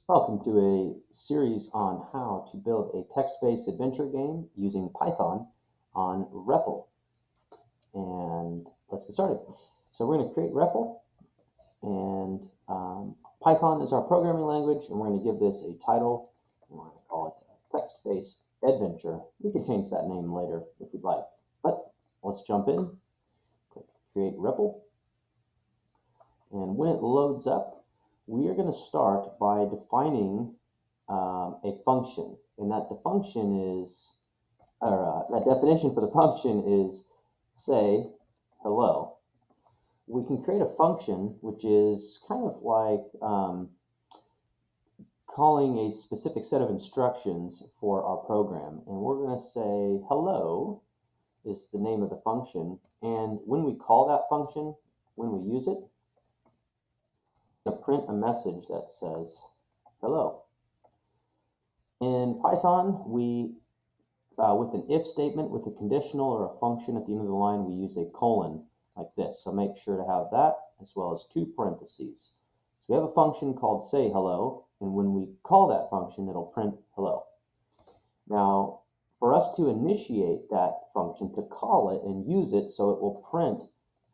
Welcome to a series on how to build a text-based adventure game using Python on REPL. And let's get started. So we're going to create REPL, and Python is our programming language, and we're going to give this a title. We're going to call it text-based adventure. We can change that name later if we'd like, but let's jump in. Click Create REPL, and when it loads up, we are going to start by defining a function, and that definition for the function is say hello. We can create a function which is kind of like calling a specific set of instructions for our program, and we're going to say hello is the name of the function, and when we call that function, when we use it, we're going to print a message that says hello. In Python, we with an if statement, with a conditional or a function at the end of the line, we use a colon like this. So make sure to have that as well as two parentheses. So we have a function called say hello, and when we call that function, it'll print hello. Now, for us to initiate that function, to call it and use it so it will print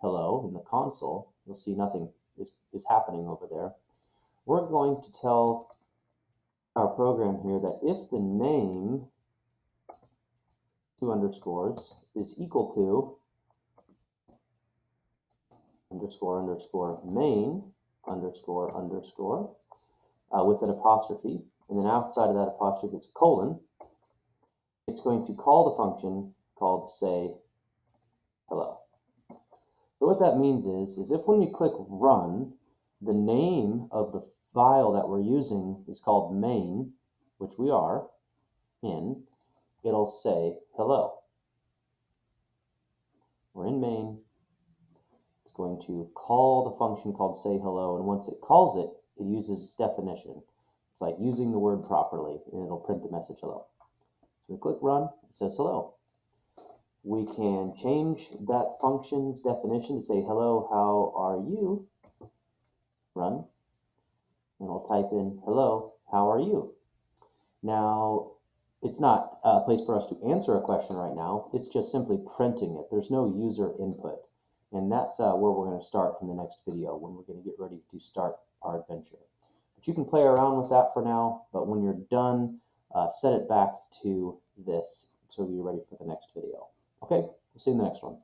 hello in the console, you'll see nothing is happening over there. We're going to tell our program here that if the name underscores is equal to underscore main underscore with an apostrophe, and then outside of that apostrophe it's a colon, it's going to call the function called say hello. So what that means is if when we click run, the name of the file that we're using is called main, which we are in, it'll say hello. We're in main. It's going to call the function called say hello, and once it calls it, it uses its definition. It's like using the word properly, and it'll print the message hello. So we click run, it says hello. We can change that function's definition to say hello, how are you? Run, and I'll type in hello, how are you? Now, it's not a place for us to answer a question right now. It's just simply printing it. There's no user input. And that's where we're going to start in the next video, when we're going to get ready to start our adventure. But you can play around with that for now, but when you're done, set it back to this so you're ready for the next video. Okay, we'll see you in the next one.